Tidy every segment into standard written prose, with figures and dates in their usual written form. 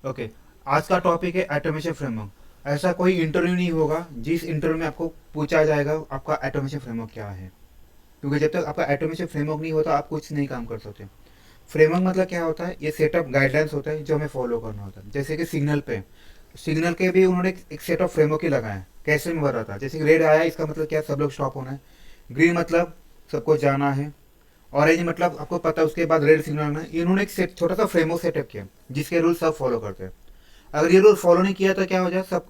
Okay, आज का topic है ऑटोमेशन फ्रेमवर्क। ऐसा कोई इंटरव्यू नहीं होगा जिस इंटरव्यू में आपको पूछा जाएगा आपका ऑटोमेशन फ्रेमवर्क क्या है, क्योंकि जब तक आपका ऑटोमेशन फ्रेमवर्क नहीं होता आप कुछ नहीं काम कर सकते। फ्रेमवर्क मतलब क्या होता है, ये सेटअप गाइडलाइंस होता है जो हमें फॉलो करना होता है। जैसे कि सिग्नल के भी उन्होंने एक सेट ऑफ फ्रेमवर्क ही लगाया है। कैसे में बता था, जैसे कि रेड आया इसका मतलब क्या, सब लोग स्टॉप होना है। ग्रीन मतलब सबको जाना है। ऑरेंज मतलब आपको पता है उसके बाद रेड सिग्नल आना है। इन्होंने एक सेट छोटा सा फ्रेमवर्क सेटअप किया जिसके रूल सब फॉलो करते हैं। अगर ये रूल फॉलो नहीं किया तो क्या हो जाए, सब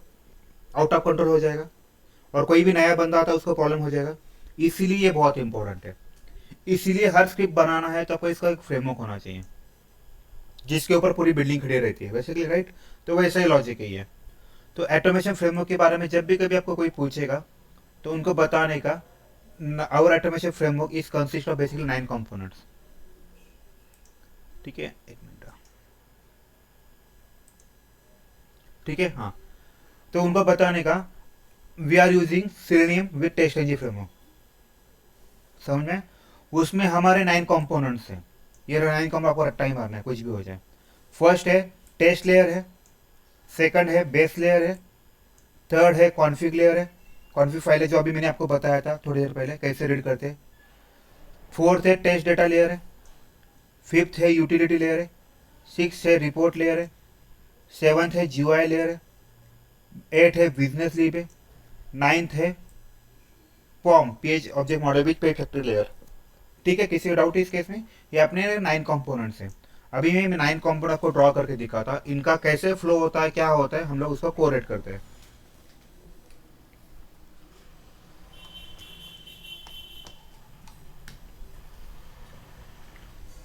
आउट ऑफ कंट्रोल हो जाएगा और कोई भी नया बंदा आता है उसको प्रॉब्लम हो जाएगा। इसीलिए ये बहुत इंपॉर्टेंट है। इसीलिए हर स्क्रिप्ट बनाना है तो आपको इसका एक फ्रेमवर्क होना चाहिए जिसके ऊपर पूरी बिल्डिंग खड़ी रहती है, बेसिकली राइट। तो वैसा ही लॉजिक ही है। तो ऑटोमेशन फ्रेमवर्क के बारे में जब भी कभी आपको कोई पूछेगा तो उनको बताने का, our automation framework is consist of basically 9 components. ठीक है, एक मिनट। ठीक है, हाँ। तो उनको बताने का, we are using Selenium with TestNG framework. समझ में? उसमें हमारे 9 कंपोनेंट्स हैं। ये 9 कंपोनेंट आपको रट्टा ही मारना है, कुछ भी हो जाए। फर्स्ट है टेस्ट लेयर है। सेकंड है बेस लेयर है। थर्ड है कॉन्फिग लेयर है। कॉन्फिग फाइल है जो अभी मैंने आपको बताया था थोड़ी देर पहले कैसे रीड करते हैं। फोर्थ है टेस्ट डेटा लेयर है। फिफ्थ है यूटिलिटी लेयर है। सिक्स है रिपोर्ट लेयर है। सेवन्थ है जीयूआई लेयर है। एट है बिजनेस लीप है। नाइन्थ है POM page object model with page factory layer. ठीक है, किसी डाउट है इस केस में? ये अपने 9 कंपोनेंट्स हैं। अभी मैं 9 कंपोनेंट आपको ड्रॉ करके दिखा था, इनका कैसे फ्लो होता है, क्या होता है, हम लोग उसको कोरेट करते हैं।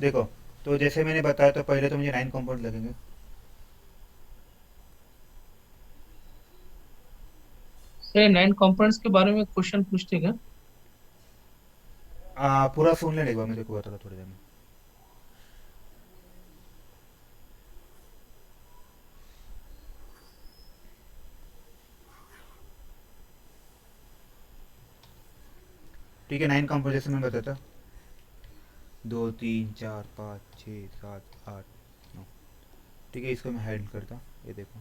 देखो, तो जैसे मैंने बताया तो पहले तो मुझे 9 कंपोनेंट लगेंगे। से 9 कंपोनेंट्स के बारे में क्वेश्चन पूछते क्या? पूरा सुन लेने एक बार, मेरे को बता था थोड़ी देर में। ठीक है, 9 कंपोनेंट जैसे मैं बताता, 2 3 4 5 6 7 8 9। ठीक है, इसको मैं हाइड करता। ये देखो,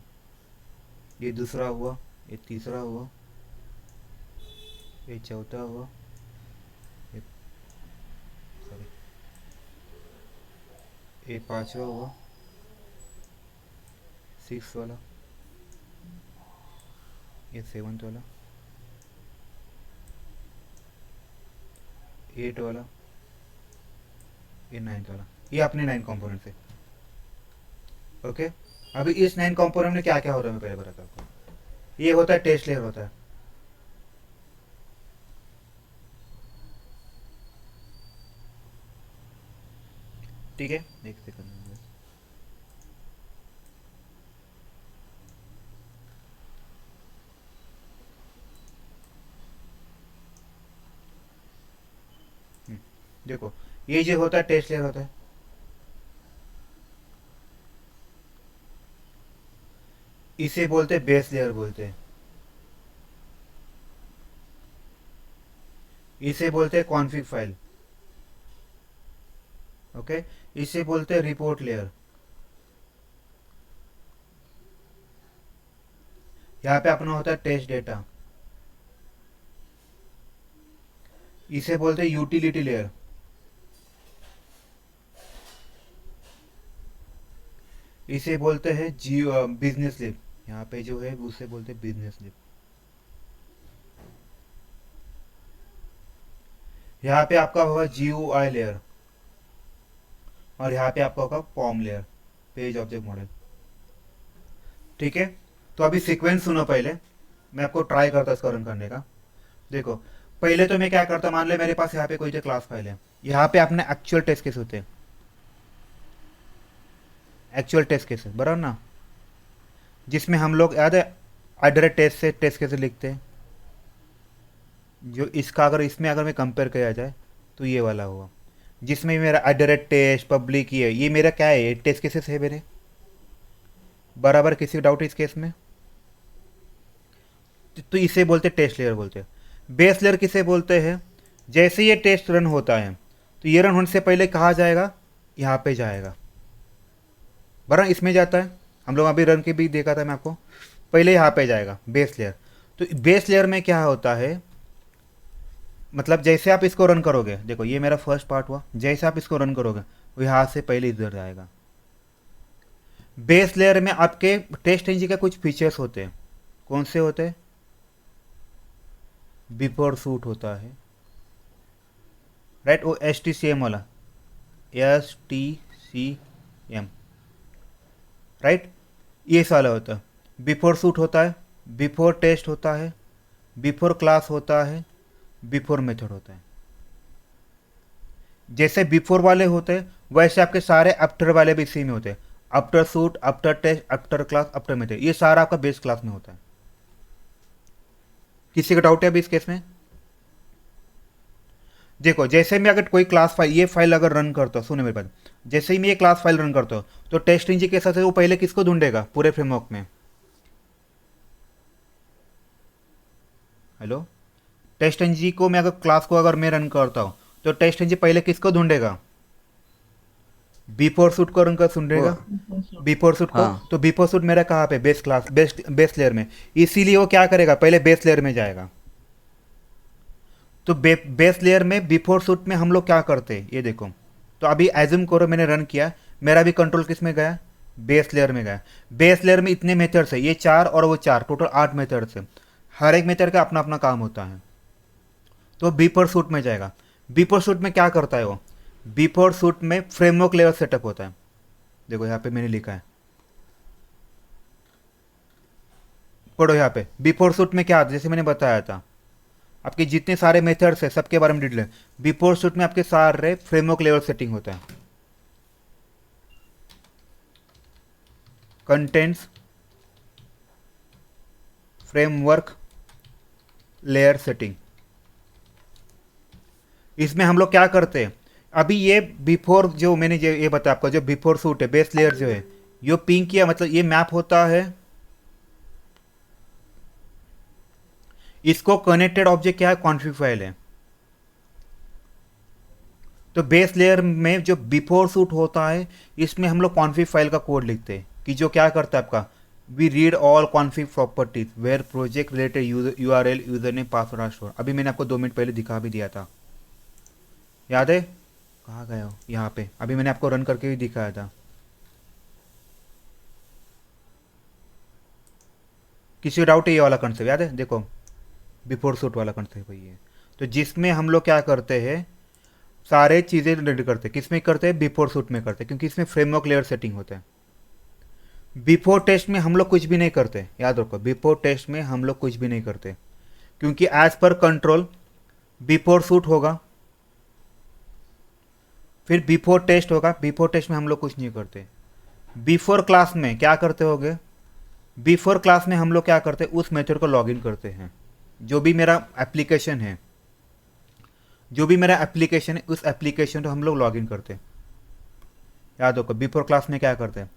ये दूसरा हुआ, ये तीसरा हुआ, ये चौथा हुआ, ये सॉरी, ये पांचवा हुआ, सिक्स वाला, ये सेवन्थ वाला, एट वाला, ये नाइन्थ वाला। ये अपने 9 कंपोनेंट है। ओके, अभी इस 9 कंपोनेंट में क्या क्या होता है मैं पहले बताता हूँ आपको। ये होता है टेस्ट लेयर होता है। ठीक है, एक सेकंड। देखो, ये जो होता है टेस्ट लेयर होता है। इसे बोलते हैं बेस लेयर बोलते हैं। इसे बोलते हैं कॉन्फ़िग फाइल। ओके, इसे बोलते हैं रिपोर्ट लेयर। यहाँ पे अपना होता है टेस्ट डेटा। इसे बोलते हैं यूटिलिटी लेयर। इसे बोलते हैं जी बिजनेस लिप। यहाँ पे जो है उसे बोलते हैं बिजनेस लिप। यहाँ पे आपका होगा GUI लेयर। और यहाँ पे आपका होगा पॉम लेयर, पेज ऑब्जेक्ट मॉडल। ठीक है, तो अभी सीक्वेंस सुनो पहले। मैं आपको ट्राई करता इसका रन करने का। देखो, पहले तो मैं क्या करता, मान ले मेरे पास यहाँ पे कोई जो क्लास फाइल है, यहाँ पे अपने एक्चुअल टेस्ट केस होते हैं। एक्चुअल टेस्ट केस बराबर ना, जिसमें हम लोग याद है एट टेस्ट से टेस्ट कैसे लिखते हैं। जो इसका अगर इसमें अगर मैं कंपेयर किया जाए तो ये वाला हुआ, जिसमें मेरा एट टेस्ट पब्लिक ये मेरा क्या है, ये टेस्ट केसेस है मेरे। बराबर, किसी डाउट इस केस में? तो इसे बोलते टेस्ट लेयर बोलते हैं। बेस लेयर किसे बोलते हैं, जैसे ये टेस्ट रन होता है तो ये रन होने से पहले कहाँ जाएगा, यहाँ पे जाएगा। बराबर, इसमें जाता है। हम लोग अभी रन के भी देखा था मैं आपको। पहले यहाँ पे जाएगा बेस लेयर। तो बेस लेयर में क्या होता है, मतलब जैसे आप इसको रन करोगे, देखो ये मेरा फर्स्ट पार्ट हुआ, जैसे आप इसको रन करोगे वो यहाँ से पहले इधर जाएगा। बेस लेयर में आपके टेस्ट इंजन के कुछ फीचर्स होते हैं। कौन से होते हैं? बिफोर सूट होता है, राइट, वो STCM वाला, STCM, राइट, ये साला होता है। बिफोर सूट होता है, बिफोर टेस्ट होता है, बिफोर क्लास होता है, बिफोर मेथड होता है। जैसे बिफोर वाले होते हैं वैसे आपके सारे आफ्टर वाले भी इसी में होते हैं। After suite, after test, after class, after method, ये सारा आपका बेस क्लास में होता है। किसी का डाउट है अभी इस केस में? देखो जैसे मैं अगर कोई क्लास फाइल, ये फाइल अगर रन करता हूँ, सुने मेरे पास, जैसे ही मैं ये क्लास फाइल रन करता हूँ तो टेस्ट इंजन के साथ वो पहले किसको ढूंढेगा पूरे फ्रेमवर्क में? हेलो, टेस्ट इंजन को मैं अगर क्लास को अगर मैं रन करता हूँ तो टेस्ट इंजन पहले किसको ढूंढेगा? बिफोर सूट को रन कर ढूंढेगा, बिफोर सूट को। हाँ तो बिफोर सूट मेरा कहाँ पे? बेस क्लास, बेस लेयर में। इसीलिए वो क्या करेगा, पहले बेस लेयर में जाएगा। तो बेस लेयर में बिफोर सूट में हम लोग क्या करते हैं ये देखो। तो अभी एज्यूम करो मैंने रन किया, मेरा भी कंट्रोल किस में गया? बेस लेयर में गया। बेस लेयर में इतने मेथड्स है, ये 4 और वो 4, टोटल 8 मेथड्स है। हर एक मेथड का अपना अपना काम होता है। तो बिफोर सूट में जाएगा। बिफोर सूट में क्या करता है वो? बिफोर सूट में फ्रेमवर्क लेवल सेटअप होता है। देखो यहाँ पे मैंने लिखा है, पढ़ो यहाँ पे। बिफोर सूट में क्या आता है, जैसे मैंने बताया था, आपके जितने सारे मेथड्स है सबके बारे में डिटेल है। बिफोर सूट में आपके सारे फ्रेमवर्क लेवल सेटिंग होता है। कंटेंट्स फ्रेमवर्क लेयर सेटिंग, इसमें हम लोग क्या करते हैं? अभी ये बिफोर जो मैंने ये बताया आपका, जो बिफोर सूट है बेस लेयर जो है, ये पिंक किया मतलब ये मैप होता है। इसको कनेक्टेड ऑब्जेक्ट क्या है? कॉन्फिग फाइल है। तो बेस लेयर में जो बिफोर सूट होता है इसमें हम लोग कॉन्फिग फाइल का कोड लिखते हैं कि जो क्या करता है आपका, we read all config properties where project related URL, user name, password are store. अभी मैंने आपको 2 मिनट पहले दिखा भी दिया था, याद है? कहाँ गए हो? यहाँ पे अभी मैंने आपको रन करके भी दिखाया था। किसी को डाउट है? ये वाला कंसेप्ट याद है? देखो बिफोर सूट वाला कंसेप्ट वही है। तो जिसमें हम लोग क्या करते हैं, सारे चीज़ें रेडी करते हैं। किस में करते हैं? बिफोर सूट में करते हैं, क्योंकि इसमें फ्रेमवर्क लेयर सेटिंग होता है। बिफोर टेस्ट में हम लोग कुछ भी नहीं करते, याद रखो। बिफोर टेस्ट में हम लोग कुछ भी नहीं करते, क्योंकि as per control before suit होगा, फिर बिफोर टेस्ट होगा। बिफोर टेस्ट में हम लोग कुछ नहीं करते। बिफोर क्लास में क्या करते होगे? बिफोर क्लास में हम लोग क्या करते हैं? उस मेथड को लॉगिन करते हैं। जो भी मेरा एप्लीकेशन है, जो भी मेरा एप्लीकेशन है, उस एप्लीकेशन को हम लोग लॉगिन करते हैं। याद रखो बिफोर क्लास में क्या करते हैं?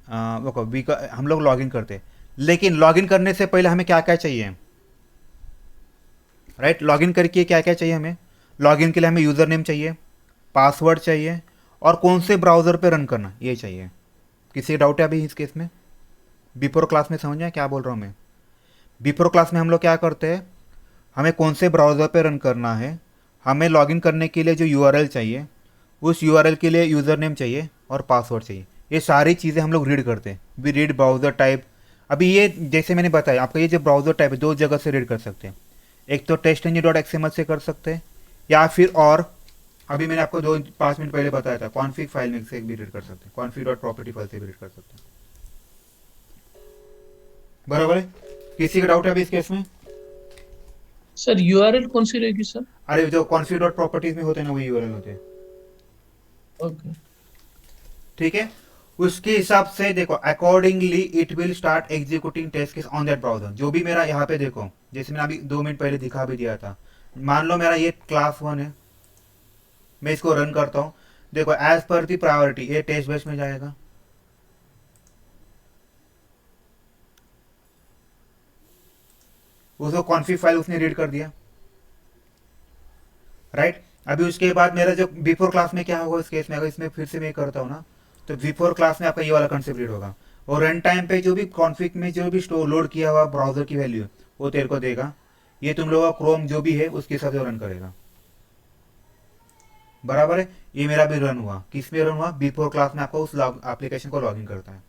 हम लोग लॉगिन करते हैं। लेकिन लॉगिन करने से पहले हमें क्या क्या चाहिए? राइट, लॉगिन करके क्या क्या चाहिए हमें? लॉगिन के लिए हमें यूज़र नेम चाहिए, पासवर्ड चाहिए, और कौन से ब्राउज़र पे रन करना ये चाहिए। किसी डाउट है अभी इस केस में? बिफोर क्लास में समझ में क्या बोल रहा हूँ मैं? बिफोर क्लास में हम लोग क्या करते हैं, हमें कौन से ब्राउज़र पे रन करना है, हमें लॉगिन करने के लिए जो URL चाहिए, उस URL के लिए यूज़र नेम चाहिए और पासवर्ड चाहिए। ये सारी चीज़ें हम लोग रीड करते हैं। We read browser type. अभी ये जैसे मैंने बताया आपका, ये जो ब्राउज़र टाइप है 2 जगह से रीड कर सकते हैं। एक तो TestNG.xml से कर सकते हैं, या फिर और अभी मैंने आपको 5 मिनट पहले बताया था कॉन्फिग फाइल में से भी रीड कर सकते हैं, config.property फाइल से भी रीड कर सकते हैं। बराबर है? किसी का डाउट है अभी इस केस में? सर यूआरएल कौन सी रहेगी सर? अरे जो config.properties में होते हैं ना, वही URL होते हैं। ओके ठीक है, उसके हिसाब से देखो accordingly it will start executing test case on that browser. जो भी मेरा यहाँ पे देखो, जैसे मैंने अभी 2 मिनट पहले दिखा भी दिया था, मान लो मेरा ये क्लास 1 है, मैं इसको रन करता हूँ। देखो एज पर दी प्रायोरिटी ये टेस्ट बेस में जाएगा। उसको कॉन्फिग फाइल उसने रीड कर दिया, राइट। अभी उसके बाद मेरा जो बिफोर क्लास में क्या होगा इस केस में, अगर इसमें फिर से मैं करता हूँ ना, तो बिफोर क्लास में आपका ये वाला कंसेप्ट रीड होगा। और रन टाइम पे जो भी कॉन्फ़िग में जो भी स्टोर लोड किया हुआ ब्राउज़र की वैल्यू वो तेरे को देगा। ये तुम लोगों का क्रोम जो भी है उसके हिसाब से रन करेगा। बराबर है। ये मेरा भी रन हुआ। किस में रन हुआ? बिफोर क्लास में आपको उस एप्लीकेशन को लॉगिन करता है।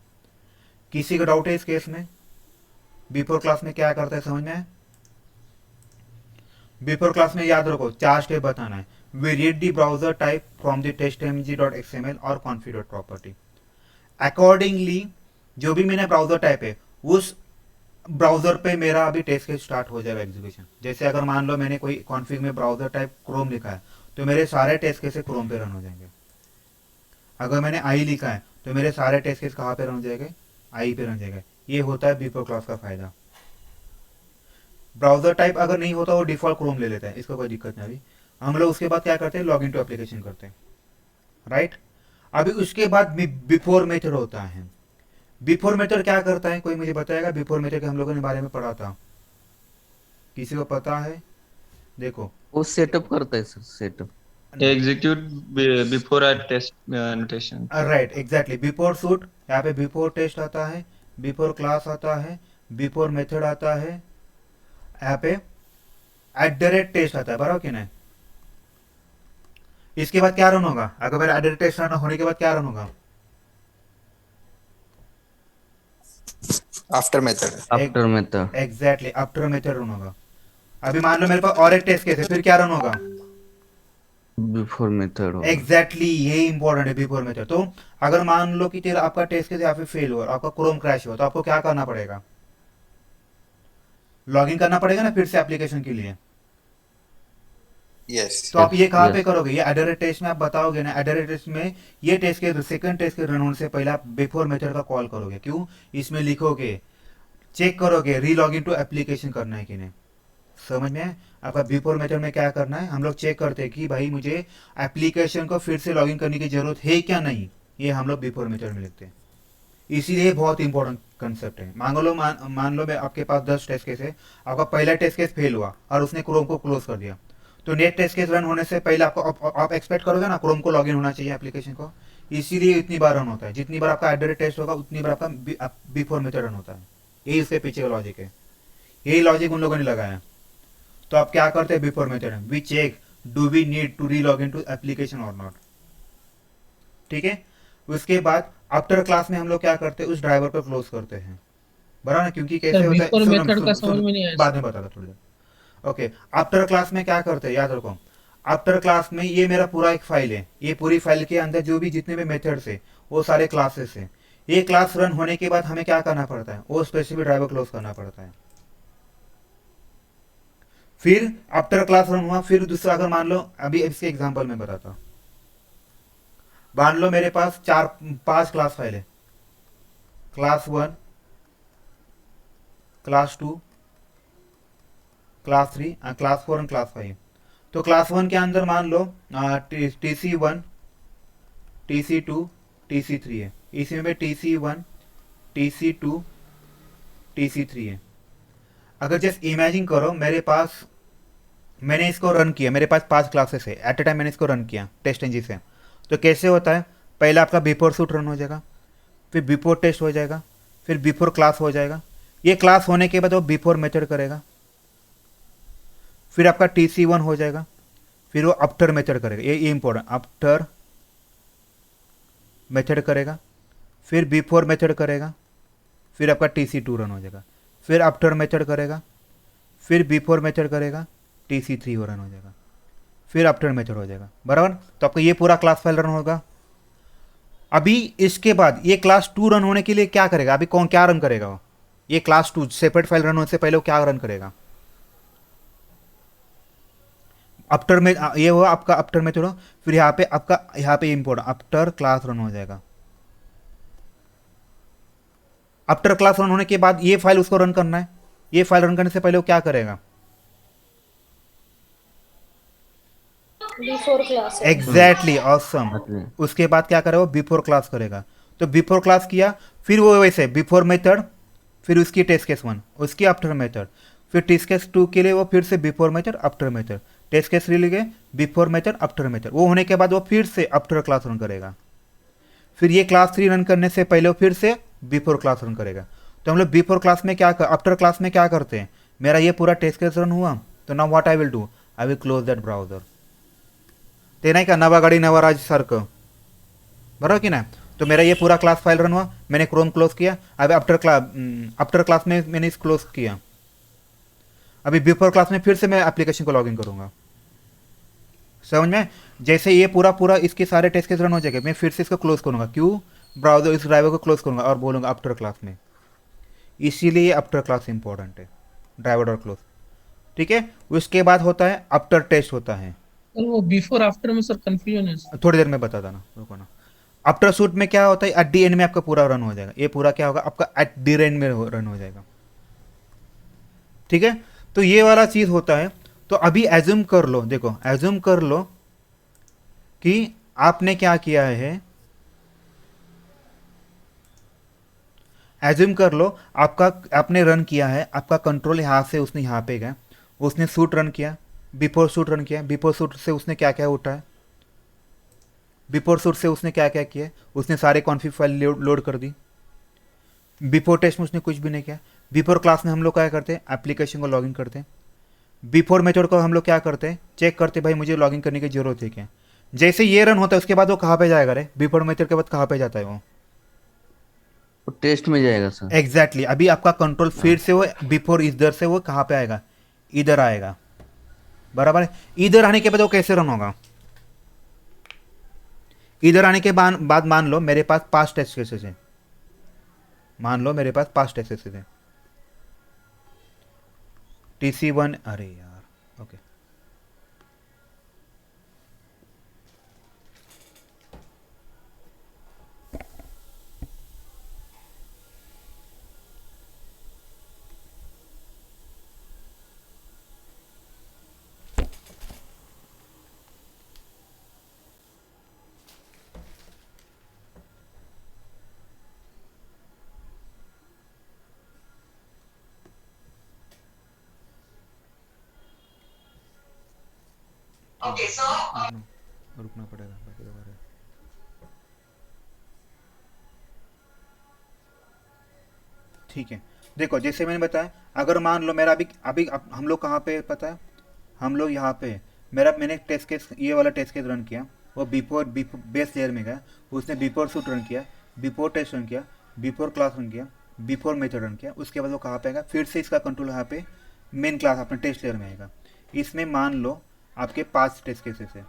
किसी का डाउट है इस केस में? बिफोर क्लास में क्या करता है, समझ में आया? बिफोर क्लास में याद रखो 4 स्टेप बताना है। We read the browser type from the testmg.xml और config.property। अकॉर्डिंगली जो भी मैंने ब्राउजर टाइप है उस ब्राउजर पे मेरा अभी टेस्ट केस स्टार्ट हो जाएगा एग्जीक्यूशन। जैसे अगर मान लो मैंने कोई कॉन्फ़िग में ब्राउजर टाइप क्रोम लिखा है तो मेरे सारे टेस्ट केस क्रोम पे रन हो जाएंगे। अगर मैंने आई लिखा है तो मेरे सारे टेस्ट केस कहाँ पे रन हो जाएंगे? आई पे रन जाएगा। ये होता है बिफोर क्लास का फायदा। ब्राउजर टाइप अगर नहीं होता वो डिफॉल्ट क्रोम ले लेता है, इसको कोई दिक्कत नहीं। अभी हम लोग उसके बाद क्या करते हैं? लॉग इन टू एप्लीकेशन करते हैं, राइट। अभी उसके बाद बिफोर मेथड होता है। बिफोर मेथड क्या करता है, कोई मुझे बताएगा? बिफोर मेथड के हम लोगों ने बारे में पढ़ा था, किसी को पता है? देखो वो सेटअप करता है sir, setup. Execute before a test notation. Right, exactly. Before suite, यहाँ पे बिफोर टेस्ट आता है, बिफोर क्लास आता है, बिफोर मेथड आता है, यहाँ पे @टेस्ट आता है, बराबर कि नहीं? इसके बाद क्या रन होगा? अगर मेरा @टेस्ट रन होने के बाद क्या रन होगा? After method. After method. Exactly, after method run होगा। अभी मान लो मेरे पास और एक टेस्ट केस है, फिर क्या रन होगा? बिफोर मेथड होगा। एग्जैक्टली, ये इंपॉर्टेंट है बिफोर मेथड। तो अगर मान लो कि तेरा आपका टेस्ट केस या फिर फेल हुआ, आपका क्रोम क्रैश हुआ, तो आपको क्या करना पड़ेगा? लॉगिन करना पड़ेगा ना फिर से एप्लीकेशन के लिए। यस। तो आप ये कहाँ पे yes. करोगे? ये @टेस्ट में आप बताओगे ना, @टेस्ट में ये टेस्ट के सेकंड टेस्ट के रन होने से पहले आप बिफोर मेथड का कॉल करोगे। क्यों? इसमें लिखोगे, चेक करोगे री लॉगिन टू एप्लीकेशन करना है कि नहीं। समझ में आया? आपका बिफोर मेथड में क्या करना है? हम लोग चेक करते हैं कि भाई मुझे एप्लीकेशन को फिर से लॉगिन करने की जरूरत है क्या नहीं, ये हम लोग बिफोर मेथड में लिखते हैं। इसीलिए बहुत इंपॉर्टेंट कंसेप्ट है। मान लो मैं आपके पास 10 टेस्ट केस है, आपका पहला टेस्ट केस फेल हुआ और उसने क्रोम को क्लोज कर दिया, तो नेट टेस्ट केस रन होने से पहले आप एक्सपेक्ट करोगे ना क्रोम को लॉगिन होना चाहिए एप्लीकेशन को। इसीलिए इतनी बार रन होता है, जितनी बार आपका @टेस्ट होगा उतनी बार आपका बिफोर मेथड रन होता है। यही उसके पीछे का लॉजिक है, यही लॉजिक उन लोगों ने लगाया। तो आप क्या करते हैं before method? We check do we need to re log in to application और नॉट। ठीक है। उसके बाद आफ्टर क्लास में हम लोग क्या करते हैं? उस ड्राइवर को क्लोज करते हैं, बराबर ना? क्योंकि कैसे सर होता है, बिफोर सुनो मेथड का सुनो समझ सुनो, में नहीं आया बाद सर। में बताता थोड़ी देर। ओके, आफ्टर क्लास में क्या करते हैं, याद रखो। आफ्टर क्लास में ये मेरा पूरा एक फाइल है, ये पूरी फाइल के अंदर जो भी जितने भी मेथड्स है वो सारे क्लासेस है। ये क्लास रन होने के बाद हमें क्या करना पड़ता है? वो स्पेसिफिक ड्राइवर क्लोज करना पड़ता है। फिर आफ्टर क्लास रन हुआ, फिर दूसरा, अगर मान लो अभी इसके एग्जांपल में बताता हूं। मान लो मेरे पास 4-5 क्लास फाइल है, क्लास 1, क्लास 2, क्लास 3, क्लास 4 और क्लास 5। तो क्लास 1 के अंदर मान लो TC1, TC2, TC3 है। इसमें TC1, TC2, TC3 है। अगर जस्ट इमेजिन करो मेरे पास, मैंने इसको रन किया, मेरे पास 5 क्लासेस है एट ए टाइम, मैंने इसको रन किया टेस्ट एनजी से। तो कैसे होता है? पहले आपका बिफोर सूट रन हो जाएगा, फिर बिफोर टेस्ट हो जाएगा, फिर बिफोर क्लास हो जाएगा। ये क्लास होने के बाद वो बिफोर मेथड करेगा, फिर आपका TC1 हो जाएगा, फिर वो आफ्टर मेथड करेगा। ये इंपॉर्टेंट, आफ्टर मेथड करेगा, फिर बिफोर मेथड करेगा, फिर आपका TC2 रन हो जाएगा, फिर आफ्टर मेथड करेगा, फिर बिफोर मेथड करेगा, TC3 रन हो जाएगा, फिर आफ्टर मेथड हो जाएगा, बराबर। तो आपका ये पूरा क्लास फाइल रन होगा। अभी इसके बाद ये क्लास 2 रन होने के लिए क्या करेगा? अभी कौन क्या रन करेगा? वो ये क्लास 2 सेपरेट फाइल रन होने से पहले वो क्या रन करेगा? आफ्टर में ये हुआ आपका आफ्टर मेथड हो, फिर यहाँ पे आपका यहाँ पे इंपोर्टेंट आफ्टर क्लास रन हो जाएगा। आफ्टर क्लास रन होने के बाद ये फाइल उसको रन करना है। ये फाइल रन करने से पहले वो क्या करेगा? Before class. Exactly, awesome. उसके बाद क्या करेगा? वो बिफोर क्लास करेगा। तो बिफोर क्लास किया, फिर वो वैसे बिफोर मेथड, फिर उसकी टेस्ट केस 1, उसकी आफ्टर मेथड, फिर टेस्ट केस 2 के लिए वो फिर से before method after method, test case 3 लिए बिफोर मेथड आफ्टर मेथड। वो होने के बाद वो फिर से आफ्टर क्लास रन करेगा। फिर ये क्लास 3 रन करने से पहले वो फिर से बिफोर क्लास रन करेगा। तो हम लोग बिफोर क्लास में क्या आफ्टर क्लास में क्या करते हैं, मेरा ये पूरा टेस्ट केस रन हुआ, तो now what I will do, I will close that browser. ते नाही का नवा गाडी नवा राज सारखं, बरोबर की नाही। तो मेरा ये पूरा क्लास फाइल रन हुआ, मैंने क्रोम क्लोज किया, अभी आफ्टर क्लास में मैंने इस क्लोज किया, अभी बिफोर क्लास में फिर से मैं एप्लीकेशन को लॉगिन करूंगा। समझ में, जैसे ये पूरा पूरा इसके सारे टेस्ट केस रन हो जाएंगे, मैं फिर से इसको क्लोज करूंगा, क्यों, ब्राउजर इस ड्राइवर को क्लोज करूंगा और बोलूंगा आफ्टर क्लास में, इसीलिए आफ्टर क्लास इंपॉर्टेंट है, ड्राइवर और क्लोज। ठीक है, उसके बाद होता है आफ्टर टेस्ट होता है, सर वो बिफोर आफ्टर में सर कंफ्यूजन है सर। थोड़ी देर में बताता ना, रुको ना। आफ्टर शूट में क्या होता है, एट दी एंड में आपका पूरा रन हो जाएगा, ये पूरा क्या होगा आपका एट दी एंड में रन हो जाएगा। ठीक है, तो ये वाला चीज होता है। तो अभी एज्यूम कर लो, देखो एज्यूम कर लो कि आपने क्या किया है, एज्यूम कर लो आपका, आपने रन किया है, आपका कंट्रोल यहां से उसने यहां पे गया, उसने शूट रन किया, बिफोर शूट रन किया, बिफोर शूट से उसने क्या क्या उठाया, बिफोर शूट से उसने क्या क्या किया, उसने सारे कॉन्फिग फाइल लोड कर दी। बिफोर टेस्ट में उसने कुछ भी नहीं किया। बिफोर क्लास में हम लोग क्या करते हैं, एप्लीकेशन को लॉगिन करते हैं। बिफोर मेथड को हम लोग क्या करते हैं, चेक करते भाई मुझे लॉगिन करने की जरूरत है क्या। जैसे ये रन होता है उसके बाद वो कहाँ पे जाएगा रे, बिफोर मेथड के बाद कहाँ पे जाता है वो, वो टेस्ट में जाएगा सर। एग्जैक्टली अभी आपका कंट्रोल फिर से वो बिफोर इधर से वो कहाँ पे आएगा, इधर आएगा, बराबर है। इधर आने के बाद वो कैसे रन होगा, इधर आने के बाद मान लो मेरे पास 5 टेस्ट केसेस हैं, मान लो मेरे पास 5 टेस्ट केसेस हैं, TC1, अरे यार ओके, रुकना पड़ेगा बाकी दोबारा। ठीक है, देखो जैसे मैंने बताया, अगर मान लो मेरा अभी अभी हम लोग कहाँ पे पता है, हम लोग यहाँ पे, मैंने टेस्ट केस ये वाला टेस्ट केस रन किया, वो बिफोर बेस लेयर में गया, उसने बिफोर शूट रन किया, बिफोर टेस्ट रन किया, बिफोर क्लास रन किया, बिफोर मेथड रन किया, उसके बाद वो कहाँ पे आएगा, फिर से इसका कंट्रोल यहाँ पे मेन क्लास अपने टेस्ट लेयर में आएगा। इसमें मान लो आपके 5 टेस्ट केसेस है,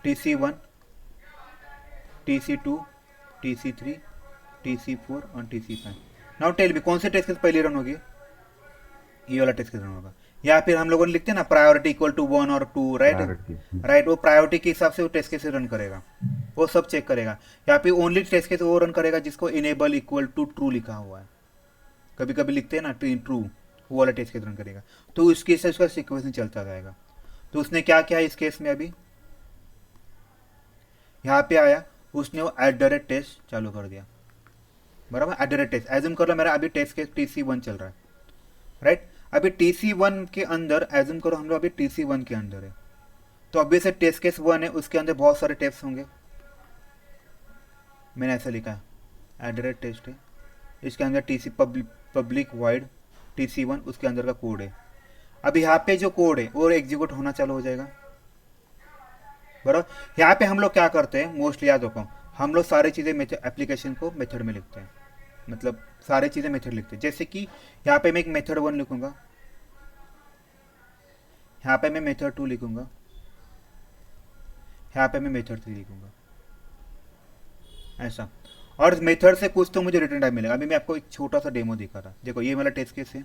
TC1, TC2, TC3, TC4 और TC5। नाउ टेल मी कौन से टेस्ट केस पहले रन होगी, ये वाला टेस्ट केस रन होगा, या फिर हम लोगों ने लिखते हैं ना प्रायोरिटी इक्वल टू 1 और 2, राइट राइट, वो प्रायोरिटी के हिसाब से वो टेस्ट केस रन करेगा, वो सब चेक करेगा। या फिर ओनली टेस्ट केस वो रन करेगा जिसको इनेबल इक्वल टू ट्रू लिखा हुआ है, कभी कभी लिखते हैं ना ट्रू, वो वाला टेस्ट केस रन करेगा। तो इस केस से उसका सिक्वेंस चलता जाएगा। तो उसने क्या किया इस केस में, अभी यहाँ पे आया, उसने वो @टेस्ट चालू कर दिया, बराबर, @टेस्ट एज्यूम कर लो मेरा अभी टेस्ट केस TC1 चल रहा है, राइट। अभी TC1 के अंदर एज्यूम करो हम लोग अभी TC1 के अंदर है, तो अभी से टेस्ट केस 1 है, उसके अंदर बहुत सारे टेस्ट होंगे, मैंने ऐसा लिखा है @टेस्ट है, इसके अंदर TC पब्लिक वाइड TC1 उसके अंदर का कोड है। अब यहाँ पे जो कोड है वो एग्जीक्यूट होना चालू हो जाएगा, बराबर। यहाँ पे हम लोग क्या करते हैं मोस्टली, याद रखो, हम लोग सारी चीज़ें एप्लीकेशन को मेथड में लिखते हैं, मतलब सारी चीज़ें मेथड लिखते हैं। जैसे कि यहाँ पे मैं एक मेथड 1 लिखूंगा, यहाँ पे मैं मेथड 2 लिखूंगा, यहाँ पे मैं मेथड 3 लिखूंगा, ऐसा। और मेथड से कुछ तो मुझे रिटर्न टाइप मिलेगा। अभी मैं आपको एक छोटा सा डेमो दिखा था, देखो ये वाला टेस्ट केस है,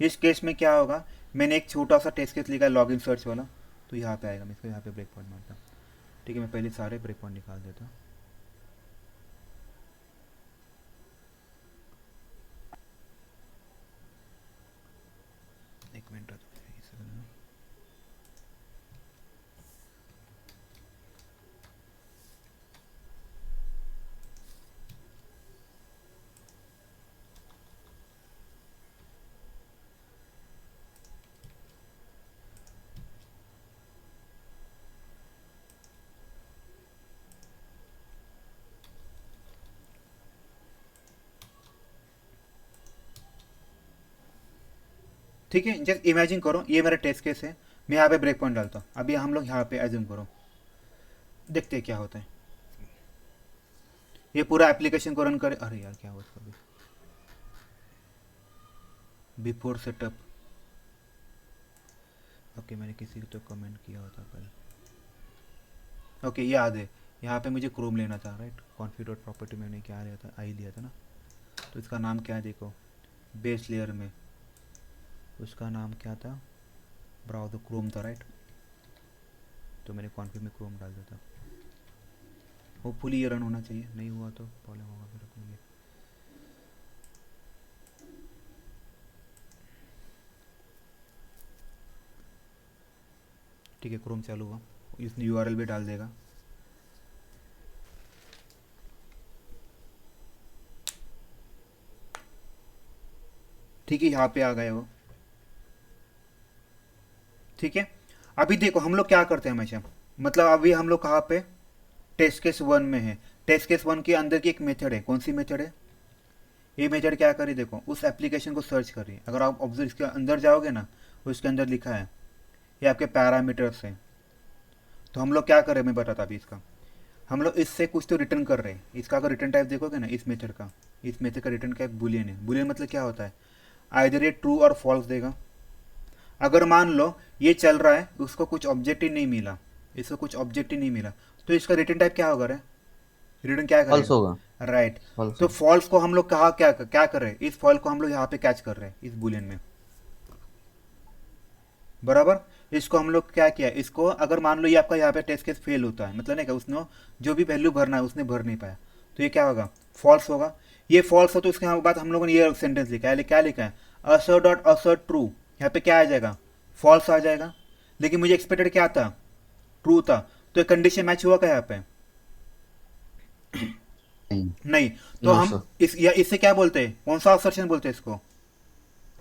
इस केस में क्या होगा, मैंने एक छोटा सा टेस्ट केस लिखा है लॉगिन सर्च वाला, तो यहाँ पे आएगा, मैं इसको यहाँ पे ब्रेक पॉइंट मारता हूँ। ठीक है, मैं पहले सारे ब्रेक पॉइंट निकाल देता हूँ। एक मिनट ठीक है, जस्ट इमेजिन करो ये मेरा टेस्ट केस है, मैं यहाँ पे ब्रेक पॉइंट डालता हूँ, अभी हम लोग यहाँ पे एज्यूम करो, देखते हैं क्या होता है। ये पूरा एप्लीकेशन को रन करे, अरे यार क्या हुआ इसका, बिफोर सेटअप। ओके मैंने किसी को तो कमेंट किया होता कल। ओके याद है, यहाँ पे मुझे क्रोम लेना था, राइट। कॉन्फिगर प्रॉपर्टी में मैंने क्या लिया था, आई लिया था ना, तो इसका नाम क्या है देखो, बेस लेयर में उसका नाम क्या था, ब्राउज़र क्रोम था, राइट। तो मैंने कॉन्फिग में क्रोम डाल दिया था। होपफुली ये रन होना चाहिए, नहीं हुआ तो प्रॉब्लम होगा फिर अपने लिए। ठीक है, क्रोम चालू हुआ, इसने यूआरएल भी डाल देगा। ठीक है, यहाँ पे आ गए वो। ठीक है, अभी देखो हम लोग क्या करते हैं हमेशा, मतलब अभी हम लोग कहाँ पे, टेस्ट केस 1 में है। टेस्ट केस 1 के अंदर की एक मेथड है, कौन सी मेथड है, ये मेथड क्या करी देखो, उस एप्लीकेशन को सर्च करिए। अगर आप ऑब्जर्व इसके अंदर जाओगे ना, उसके अंदर लिखा है ये आपके पैरामीटर्स हैं। तो हम लोग क्या कर रहे हैं मैं बताता अभी इसका, हम लोग इससे कुछ तो रिटर्न कर रहे हैं। इसका अगर रिटर्न टाइप देखोगे ना, इस मेथड का रिटर्न टाइप बुलियन है। बुलियन मतलब क्या होता है, आइदर ये ट्रू और फॉल्स देगा। अगर मान लो ये चल रहा है, उसको कुछ ऑब्जेक्ट ही नहीं मिला, इसको कुछ ऑब्जेक्ट ही नहीं मिला, तो इसका रिटर्न टाइप क्या होगा रे, रिटर्न क्या फॉल्स करेगा, होगा। राइट। फॉल्स तो फॉल्स को हम लोग कहा क्या क्या कर रहे हैं, इस फॉल्स को हम लोग यहाँ पे कैच कर रहे हैं इस बुलियन में, बराबर। इसको हम लोग क्या किया, इसको अगर मान लो ये आपका यहाँ पे टेस्ट केस फेल होता है, मतलब नहीं क्या, उसने जो भी वैल्यू भरना है उसने भर नहीं पाया, तो ये क्या होगा, फॉल्स होगा। ये फॉल्स हो तो उसके बाद हम लोगों ने ये सेंटेंस लिखा है, क्या लिखा है, असर्ट डॉट असर्ट ट्रू, यहाँ पे क्या आ जाएगा, फॉल्स आ जाएगा। लेकिन मुझे एक्सपेक्टेड क्या था, ट्रू था, तो कंडीशन मैच हुआ क्या यहाँ पे, नहीं। नहीं। तो नो हम सर। इससे क्या बोलते हैं, कौन सा असर्शन बोलते हैं इसको,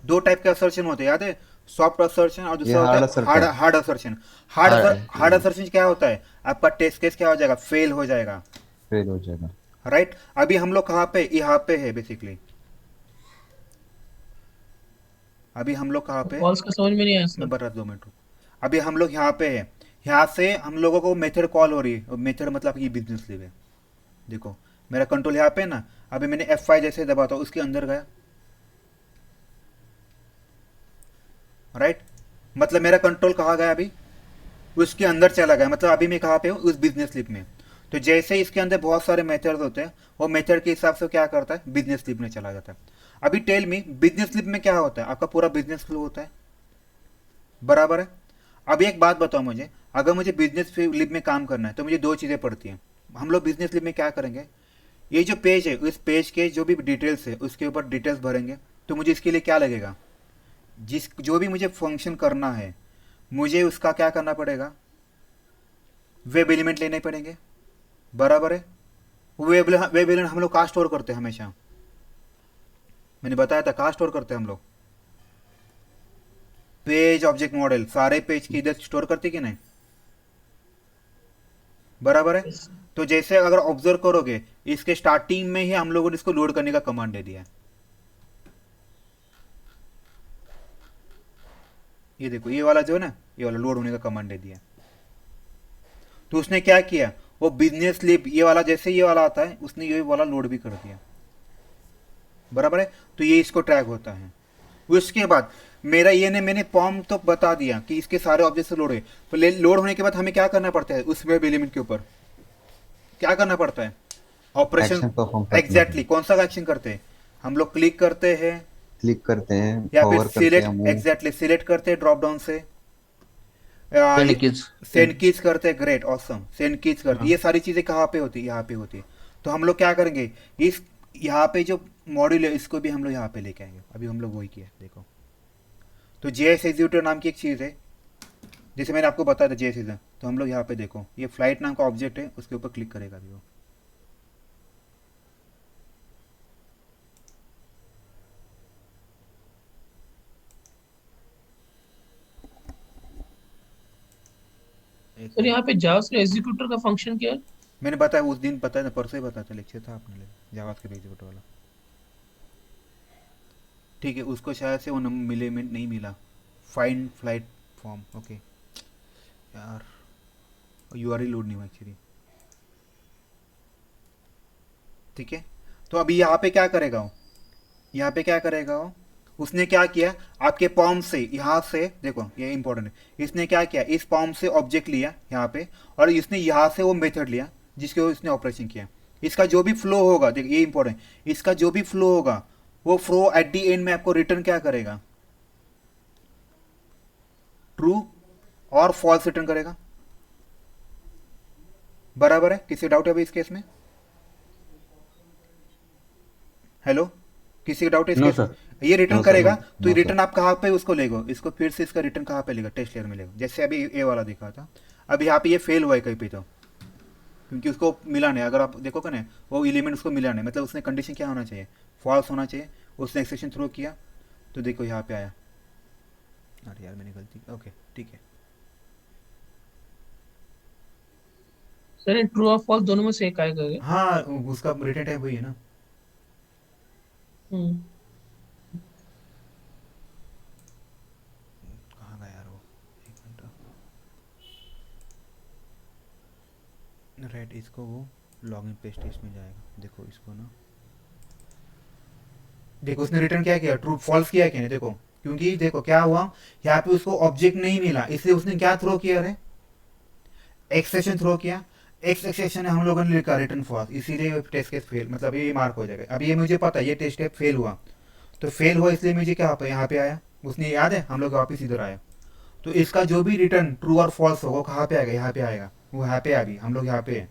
दो टाइप के असर्शन होते हैं याद है, सॉफ्ट असर्शन और ये दूसरा हार्ड होता है असर्ट हार्ड है। Hard assertion. Hard hard assertion क्या होता है, आपका टेस्ट केस क्या हो जाएगा, फेल हो जाएगा, फेल हो जाएगा। राइट। अभी हम लोग कहाँ पे, यहाँ पे है बेसिकली, अभी हम लोग कहाँ पे, फॉल्स का समझ में नहीं आया मैं सर। बता 2 मिनट रुको। अभी हम लोग यहाँ पे है, यहाँ से हम लोगों को मेथड कॉल हो रही है, मेथड मतलब ये बिजनेस लिव है। देखो मेरा कंट्रोल यहाँ पे ना, अभी मैंने F5 जैसे दबा था, उसके अंदर गया, राइट। मतलब मेरा कंट्रोल कहाँ गया अभी, उसके अंदर चला गया, मतलब अभी मैं कहाँ पे हूँ, उस बिजनेस लिप में। तो जैसे इसके अंदर बहुत सारे मेथड्स होते हैं, वो मेथड के हिसाब से क्या करता है, बिजनेस लिप में चला जाता है। अभी टेल मी, बिजनेस लिप में क्या होता है, आपका पूरा बिजनेस फ्लो होता है, बराबर है। अब एक बात बताओ मुझे, अगर मुझे बिजनेस लिप में काम करना है तो मुझे दो चीज़ें पड़ती हैं। हम लोग बिजनेस लिप में क्या करेंगे, ये जो पेज है, उस पेज के जो भी डिटेल्स है उसके ऊपर डिटेल्स भरेंगे। तो मुझे इसके लिए क्या लगेगा, जो भी मुझे फंक्शन करना है, मुझे उसका क्या करना पड़ेगा, वेब एलिमेंट लेने पड़ेंगे, बराबर है। वेब एलिमेंट हम लोग कहाँ स्टोर करते हैं हमेशा, मैंने बताया था कहाँ स्टोर करते हैं हम लोग, पेज ऑब्जेक्ट मॉडल, सारे पेज की इधर स्टोर करते कि नहीं, बराबर है। तो जैसे अगर ऑब्जर्व करोगे, इसके स्टार्टिंग में ही हम लोगों ने इसको लोड करने का कमांड दे दिया है। ये देखो ये वाला जो है ना, ये वाला लोड होने का कमांड दे दिया। तो उसने क्या किया, वो बिजनेस लिप ये वाला, जैसे ये वाला आता है उसने ये वाला लोड भी कर दिया, बराबर है। तो ये इसको ट्रैक होता है। उसके बाद मेरा ये ने मैंने फॉर्म तो बता दिया कि इसके सारे ऑब्जेक्ट से लोड है, तो लोड होने के बाद हमें क्या करना पड़ता है, उस वेब एलिमेंट के ऊपर क्या करना पड़ता है, ऑपरेशन। एक्शन परफॉर्म करते एग्जैक्टली हैं। कौन सा एक्शन करते हैं, हम लोग क्लिक करते हैं क्लिक करते हैं, या फिर होवर करते हैं, सिलेक्ट, मूव। एग्जैक्टली सिलेक्ट करते हैं ड्रॉप डाउन से, सेंड कीज। सेंड कीज करते हैं, ग्रेट ऑसम, सेंड कीज करते हैं। हाँ ये सारी चीज़ें कहाँ पे होती है, यहाँ पे होती है। तो हम लोग क्या करेंगे, इस यहाँ पे जो मॉड्यूल है इसको भी हम लोग यहाँ पे लेके आएंगे। अभी हम लोग वही किया देखो। तो जेएस एग्जीक्यूटिव नाम की एक चीज़ है, जैसे मैंने आपको बताया था जेएस इज, तो हम लोग यहाँ पे देखो ये फ्लाइट नाम का ऑब्जेक्ट है, उसके ऊपर क्लिक करेगा अभी वो। एक सर मिनट। यहाँ पे जावास्क्रिप्ट एग्जीक्यूटर का फंक्शन क्या है? मैंने बताया उस दिन, बताया था परसों ही बताया था, लेक्चर था अपने लिए जावा के एग्जीक्यूटिव वाला। ठीक है, उसको शायद से वो नंबर मिले में नहीं मिला, फाइंड फ्लाइट फॉर्म। ओके यार, यूआरएल लोड नहीं हुआ एक्चुअली। ठीक है, तो अभी यहाँ पे क्या करेगा वो, यहाँ पे क्या करेगा वो, उसने क्या किया, आपके पॉम से यहाँ से देखो, ये इंपॉर्टेंट है, इसने क्या किया, इस पॉम से ऑब्जेक्ट लिया यहाँ पे, और इसने यहाँ से वो मेथड लिया जिसके वो इसने ऑपरेशन किया। इसका जो भी फ्लो होगा, देखो ये इंपॉर्टेंट, इसका जो भी फ्लो होगा वो फ्लो एट दी एंड में आपको रिटर्न क्या करेगा, ट्रू और फॉल्स रिटर्न करेगा। बराबर है, किसी डाउट है अभी इस केस में? हेलो, किसी का डाउट है इस नो केस में? सर, ये रिटर्न नो सर, करेगा, नो तो ये नो सर। रिटर्न आप कहाँ पे उसको लेगा, इसको फिर से इसका रिटर्न कहाँ पे लेगा, टेस्ट लेयर में लेगा, जैसे अभी ए वाला दिखा था। अब यहाँ पे ये फेल हुआ है कहीं पे, तो क्योंकि उसको मिला नहीं, अगर आप देखोगे ना वो एलिमेंट उसको मिला नहीं, मतलब उसने कंडीशन क्या होना चाहिए, फॉल्स होना चाहिए। उसने एक्सेप्शन थ्रो किया तो देखो यहाँ पे आया, अरे यार मैंने गलती, ओके ठीक है। सर ट्रू और फॉल्स दोनों में से एक आएगा क्या? हाँ, उसका रिटर्न टाइप वही है ना। हम्म। कहाँ गया यार वो, एक मिनट, राइट, इसको वो लॉगिन पेस्ट इसमें जाएगा, देखो इसको ना, देखो उसने रिटर्न क्या किया, ट्रू फॉल्स किया कि नहीं, देखो क्योंकि देखो क्या हुआ, यहाँ पे उसको ऑब्जेक्ट नहीं मिला, इसलिए उसने क्या थ्रो किया, रे एक्सेप्शन थ्रो किया। एक्स एक्सेप्शन हम लोगों ने लिखा रिटर्न फॉल्स, इसीलिए टेस्ट केस फेल, मतलब ये मार्क हो जाएगा। अब ये मुझे पता है ये टेस्ट केस फेल हुआ, तो फेल हुआ इसलिए मुझे क्या यहाँ पे आया, उसने याद है हम लोग वापिस इधर आया, तो इसका जो भी रिटर्न ट्रू और फॉल्स होगा कहाँ पे आएगा, यहाँ पे आएगा, वो यहाँ पे आ गई, हम लोग यहाँ पे हैं।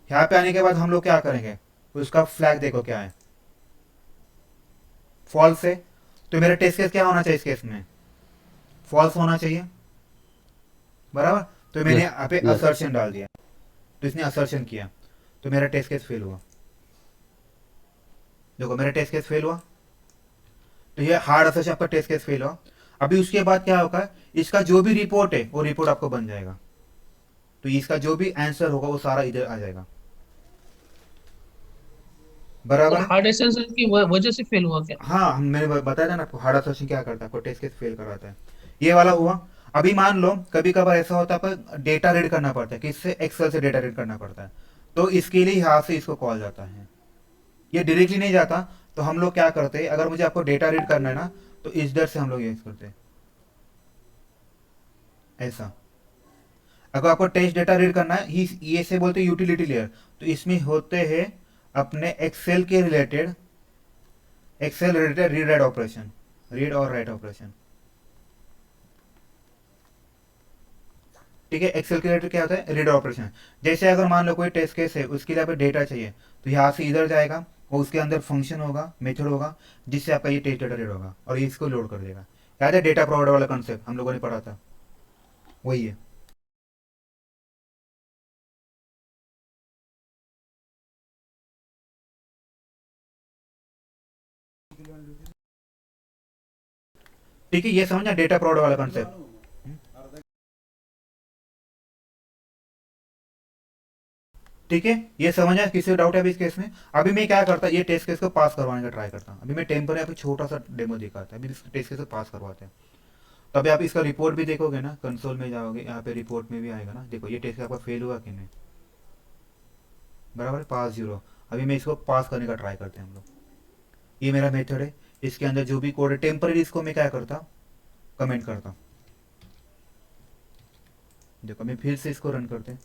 यहाँ पे आने के बाद हम लोग क्या करेंगे, उसका फ्लैग देखो क्या है, फॉल्स है, तो मेरा टेस्ट केस क्या होना चाहिए इस केस में, फॉल्स होना चाहिए, बराबर। तो मैंने यस, यहाँ पे यस। असर्शन डाल दिया, तो इसने असर्शन किया, तो मेरा टेस्ट केस फेल हुआ। देखो मेरा टेस्ट केस फेल हुआ, तो ये हार्ड असर्शन आपका टेस्ट केस फेल हुआ। अभी उसके बाद क्या होगा, इसका जो भी रिपोर्ट है वो रिपोर्ट आपको बन जाएगा, तो इसका जो भी आंसर होगा वो सारा इधर आ जाएगा, बराबर सर है। हार्ड एसेंशियल की वजह से फेल हुआ क्या? हाँ, मैंने बताया था ना आपको, हार्ड असर्शन क्या करता है, आपको टेस्ट केस फेल करवाता है, ये वाला हुआ। अभी मान लो कभी कभार ऐसा होता है पर डेटा रीड करना पड़ता है, किससे, एक्सेल से डेटा रीड करना पड़ता है, तो इसके लिए यहाँ से इसको कॉल जाता है, ये डायरेक्टली नहीं जाता। तो हम लोग क्या करते हैं, अगर मुझे आपको डेटा रीड करना है ना, तो इस डर से हम लोग यूज करते हैं, ऐसा। अगर आपको टेस्ट डेटा रीड करना है, ये से बोलते हैं यूटिलिटी लेयर, तो इसमें होते हैं अपने एक्सेल के related, Excel related read write operation, read और राइट ऑपरेशन। ठीक है, एक्सेल के रिलेटेड क्या होता है, रीड ऑपरेशन। जैसे अगर मान लो कोई टेस्ट केस है, उसके लिए आपको डेटा चाहिए, तो यहाँ से इधर जाएगा और उसके अंदर फंक्शन होगा, मेथड होगा, जिससे आपका ये टेस्ट डेटा रीड होगा और ये इसको लोड कर देगा। याद है डेटा प्रोवाइडर वाला कॉन्सेप्ट हम लोगों ने पढ़ा था, वही है। ठीक है, ये समझना डेटा प्रोवाइडर वाला कॉन्सेप्ट। ठीक है, ये समझना, किसी को डाउट है अभी इस केस में? अभी मैं क्या करता, ये टेस्ट केस को पास करवाने का ट्राई करता हूँ। अभी मैं टेम्पर यहाँ पे छोटा सा डेमो दिखाता है, अभी टेस्ट केस को पास करवाते हैं, तभी आप इसका रिपोर्ट भी देखोगे ना, कंसोल में जाओगे, यहाँ पे रिपोर्ट में भी आएगा ना, देखो ये टेस्ट आपका फेल हुआ कि नहीं, बराबर, पास 0। अभी मैं इसको पास करने का ट्राई करते हैं हम लोग, ये मेरा मेथड है, इसके अंदर जो भी कोड है टेम्पररी, इसको मैं क्या करता, कमेंट करता। देखो मैं फिर से इसको रन करते हैं,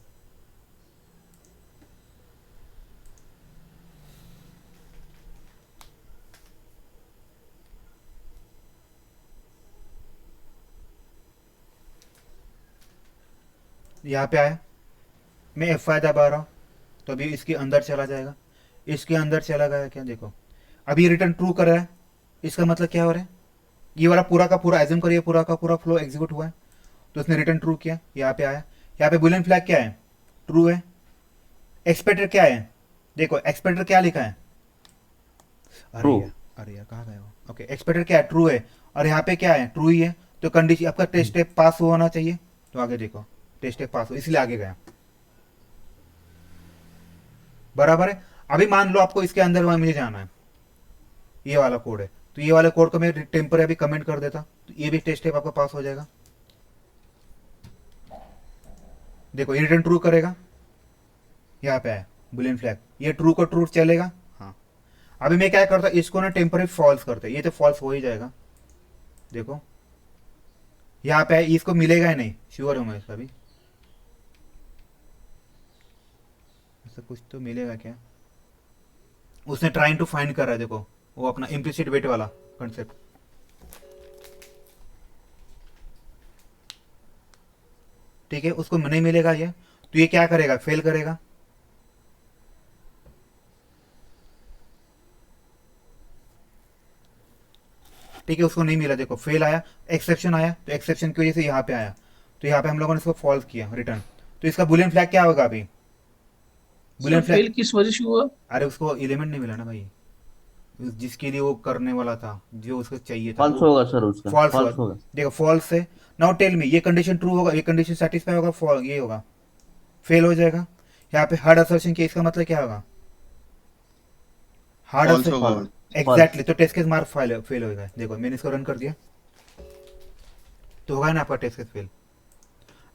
यहाँ पे आया, मैं F5 दबा रहा हूँ, तो अभी इसके अंदर चला जाएगा, इसके अंदर चला गया क्या, देखो अभी रिटर्न ट्रू कर रहा है, इसका मतलब क्या हो रहा है, ये वाला पूरा का पूरा एज्यूम करिए, पूरा का पूरा फ्लो एग्जीक्यूट हुआ है, तो उसने रिटर्न ट्रू किया, यहाँ पे आया, यहाँ पे बुलियन फ्लैग क्या है, ट्रू है। एक्सपेक्टेड क्या है, देखो एक्सपेक्टेड क्या लिखा है, अरे ट्रू। यार, अरे यार कहाँ गया वो, ओके एक्सपेक्टेड क्या है, ट्रू है, और यहाँ पे क्या है, ट्रू ही है, तो कंडीशन आपका टेस्ट स्टेप पास होना चाहिए, तो आगे देखो टेस्ट स्टेप पास हो, इसलिए आगे गया, बराबर है। अभी मान लो आपको इसके अंदर मुझे जाना है, ये वाला कोड है, तो ये वाले कोड को मैं टेम्पररी अभी कमेंट कर देता, तो ये भी टेस्ट टेप आपका पास हो जाएगा। देखो ये रिटर्न ट्रू करेगा, यहाँ पे है बुलियन फ्लैग, ये ट्रू को ट्रू चलेगा। हाँ अभी मैं क्या करता, इसको ना टेम्पररी फॉल्स करते, ये तो फॉल्स हो ही जाएगा। देखो यहाँ पे है, इसको मिलेगा ही नहीं, श्योर हूँ मैं इसका भी, ऐसा कुछ तो मिलेगा क्या। उसने ट्राइंग टू फाइंड कर रहा है, देखो वो अपना इम्प्लिसिट वेट वाला कंसेप्ट। ठीक है, उसको नहीं मिलेगा ये, तो ये क्या करेगा, फेल करेगा। ठीक है, उसको नहीं मिला, देखो फेल आया, एक्सेप्शन आया, तो एक्सेप्शन की वजह से यहाँ पे आया, तो यहाँ पे हम लोगों ने इसको फॉल्स किया रिटर्न, तो इसका बुलियन फ्लैग क्या होगा अभी, बुलियन सर फेल फ्लैग। किस वजह से हुआ? अरे उसको एलिमेंट नहीं मिला ना भाई, जिसके लिए वो करने वाला था, जो उसको चाहिए था, फॉल्स होगा सर, उसका फॉल्स फॉल्स हुआ। होगा। देखो फॉल्स से, नाउ टेल मी, ये कंडीशन ट्रू होगा, ये कंडीशन सेटिस्फाई होगा, ये होगा फेल हो जाएगा। यहाँ पे हार्ड असर्शन किया, इसका मतलब क्या होगा, हार्ड False असर्शन, होगा। एग्जैक्टली, तो टेस्ट केस मार्क फेल होगा। देखो मैंने इसको रन कर दिया, तो होगा ना आपका टेस्ट केस फेल।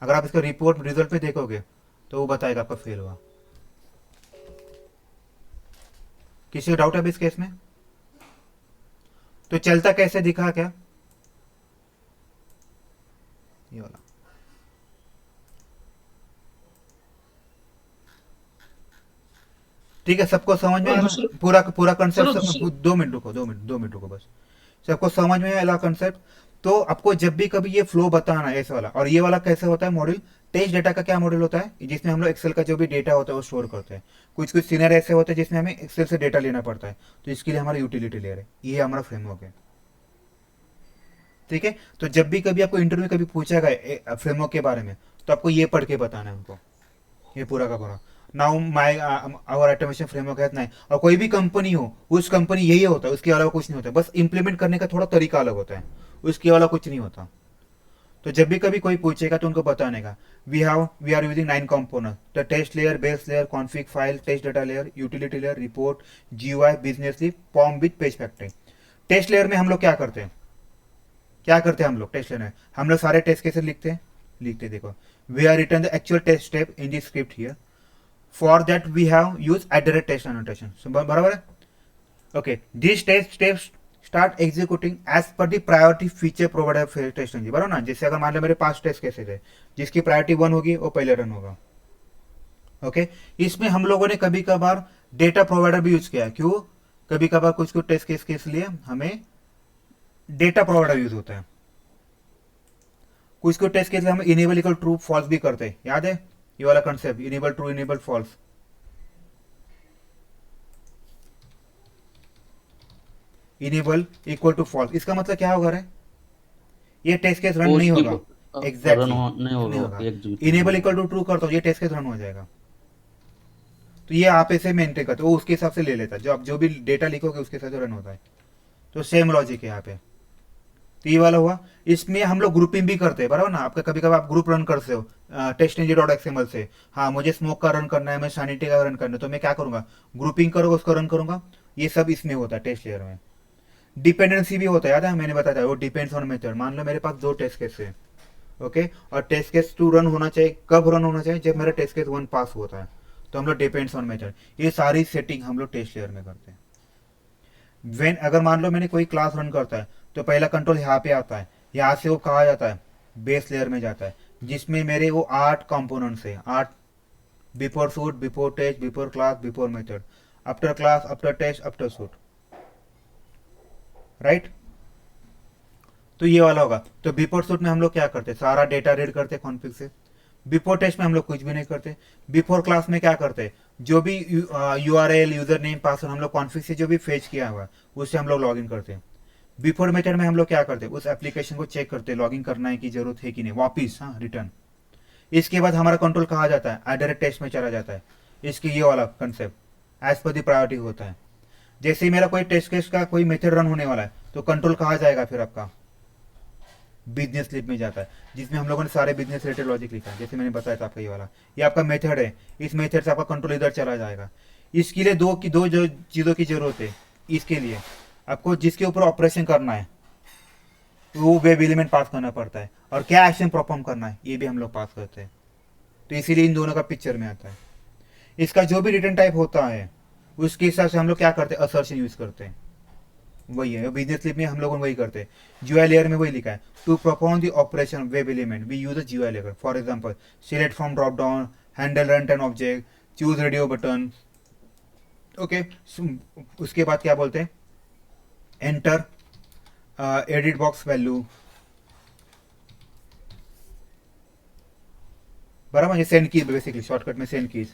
अगर आप इसका रिपोर्ट रिजल्ट पे देखोगे तो वो बताएगा आपका फेल हुआ। किसी को डाउट है अभी इस केस में? तो चलता कैसे दिखा क्या, ये वाला। ठीक है, सबको समझ में सर, आया दूसरा- पूरा पूरा कंसेप्ट? सर, दूसरा- 2 मिनट रुको, 2 मिनट रुको बस। सबको समझ में आया कंसेप्ट? तो आपको जब भी कभी ये फ्लो बताना है ऐसे वाला, और ये वाला कैसे होता है मॉड्यूल, टेस्ट डेटा का क्या मॉड्यूल होता है, जिसमें हम लोग एक्सेल का जो भी डेटा होता है वो स्टोर करते हैं। कुछ कुछ सीनियर ऐसे होते हैं जिसमें हमें एक्सेल से डेटा लेना पड़ता है, तो इसके लिए हमारा यूटिलिटी लेयर है, ये हमारा फ्रेमवर्क है। ठीक है, तो जब भी कभी आपको इंटरव्यू कभी पूछा गया फ्रेमवर्क के बारे में, तो आपको ये पढ़ के बताना है हमको, ये पूरा का पूरा। Now my our automation framework है नहीं, और कोई भी कंपनी हो, उस कंपनी यही होता है, उसके अलावा कुछ नहीं होता, बस इंप्लीमेंट करने का थोड़ा तरीका अलग होता है, उसके अलावा कुछ नहीं होता। तो जब भी कभी कोई पूछेगा तो उनको बताने का, we are using 9 component, the test layer, base layer, config file, test data layer, utility layer, report, GUI, business leave, form with page factory. Test layer में हम लोग क्या करते हैं, हम लोग टेस्ट लेयर में हम लोग सारे टेस्ट कैसे लिखते हैं, देखो, we are return the actual test step in this script here, for that we have used @test annotation, so बराबर है। okay, these test steps start executing as per the priority feature provided for test engine, बराबर ना। जैसे अगर मान लो मेरे 5 test cases है, जिसकी प्रायोरिटी 1 होगी वो पहले रन होगा। ओके, इसमें हम लोगों ने कभी कभार डेटा प्रोवाइडर भी यूज किया, क्यों, कभी कभार कुछ कुछ टेस्ट केस के लिए हमें डेटा प्रोवाइडर यूज होता है, कुछ टेस्ट के लिए हम इनेबल इक्वल ट्रू फॉल्स भी करते हैं, याद है ये वाला concept, enable true, enable false. Enable equal to false, इसका मतलब क्या होगा रे, ये टेस्ट केस रन नहीं होगा, नहीं एग्जैक्टली होगा। इनेबल इक्वल टू ट्रू करता हूँ, ये टेस्ट केस रन हो जाएगा। तो ये आप ऐसे मेंटेन करते हो, वो उसके हिसाब से ले लेता है, जो आप जो भी डेटा लिखोगे उसके साथ रन होता है। तो सेम लॉजिक है यहाँ पे। तो ये वाला हुआ, इसमें हम लोग ग्रुपिंग भी करते हैं, बराबर ना। आपका कभी कभी आप ग्रुप रन करते हो टेस्ट.xml से, हाँ मुझे स्मोक का रन करना है, मैं सैनिटी का रन करना है, तो मैं क्या करूंगा, ग्रुपिंग करूंगा, उसको रन करूंगा। ये सब इसमें होता है टेस्ट लेयर में। डिपेंडेंसी भी होता है, याद है मैंने बताया था, वो डिपेंड्स ऑन मेथड। मान लो मेरे पास 2 टेस्ट केस है, ओके, और टेस्ट केस 2 रन होना चाहिए, कब रन होना चाहिए, जब मेरा टेस्ट केस 1 पास होता है, तो हम लोग डिपेंड्स ऑन मेथड, ये सारी सेटिंग हम लोग टेस्ट लेयर में करते हैं। वेन अगर मान लो मैंने कोई क्लास रन करता है, तो पहला कंट्रोल यहाँ पे आता है, यहाँ से वो कहा जाता है बेस लेयर में जाता है, जिसमें मेरे वो 8 कंपोनेंट्स है, 8, before suite, before test, before class, before method, after class, after test, after suite, right. तो ये वाला होगा। तो बिफोर सूट में हम लोग क्या करते हैं, सारा डेटा रीड करते हैं कॉन्फिग से। बिफोर टेस्ट में हम लोग कुछ भी नहीं करते। बिफोर क्लास में क्या करते हैं, जो भी URL, यूजर नेम, पासवर्ड हम लोग कॉन्फिग से जो भी फेच किया हुआ उससे हम लोग लॉग इन करते हैं। बिफोर मेथड में हम लोग क्या करते हैं, उस एप्लीकेशन को चेक करते हैं, लॉग इन करना है की जरूरत है कि नहीं, वापिस हाँ रिटर्न। इसके बाद हमारा कंट्रोल कहाँ जाता है, डायरेक्ट टेस्ट में चला जाता है। इसकी ये वाला concept as per the priority होता है। जैसे ही मेरा कोई टेस्ट केस का कोई मेथड रन होने वाला है, तो कंट्रोल कहाँ जाएगा, फिर आपका बिजनेस लिप में जाता है, जिसमें हम लोगों ने सारे बिजनेस रिलेटेड लॉजिक लिखा है। जैसे मैंने बताया था आपका ये वाला, ये आपका मेथड है, इस मेथड से आपका कंट्रोल इधर चला जाएगा। इसके लिए दो जो चीज़ों की जरूरत है, इसके लिए आपको जिसके ऊपर ऑपरेशन करना है वो वेब एलिमेंट पास करना पड़ता है, और क्या एक्शन परफॉर्म करना है ये भी हम लोग पास करते हैं। तो इसीलिए इन दोनों का पिक्चर में आता है। इसका जो भी रिटर्न टाइप होता है उसके हिसाब से हम लोग क्या करते हैं, असर्शन यूज करते हैं। वही है बिजनेस स्लिप में हम लोग वही करते हैं। जीयूआई लेयर में वही लिखा है, to perform the operation web element we use a GUI layer. For example select from drop down, handle run time object, choose radio button. Okay, उसके बाद क्या बोलते हैं, एंटर एडिट बॉक्स वैल्यू, बराबर, ये सेंड की बेसिकली शॉर्टकट में send keys,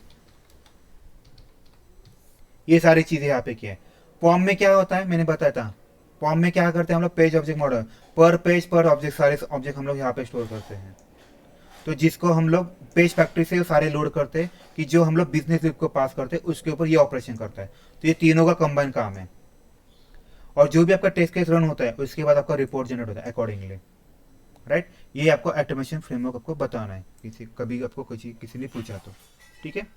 ये सारी चीजें यहाँ पे किया है। फॉर्म में क्या होता है मैंने बताया था, फॉर्म में क्या करते हैं हम लोग, पेज ऑब्जेक्ट मॉडल, पर पेज पर ऑब्जेक्ट, सारे ऑब्जेक्ट हम लोग यहाँ पे स्टोर करते हैं। तो जिसको हम लोग पेज फैक्ट्री से सारे लोड करते हैं कि जो हम लोग बिजनेस लिप को पास करते हैं उसके ऊपर ये ऑपरेशन करता है। तो ये तीनों का कंबाइन काम है। और जो भी आपका टेस्ट केस रन होता है उसके बाद आपका रिपोर्ट जनरेट होता है अकॉर्डिंगली, राइट। ये आपको ऑटोमेशन फ्रेमवर्क आपको बताना है, किसी कभी आपको किसी ने पूछा तो, ठीक है।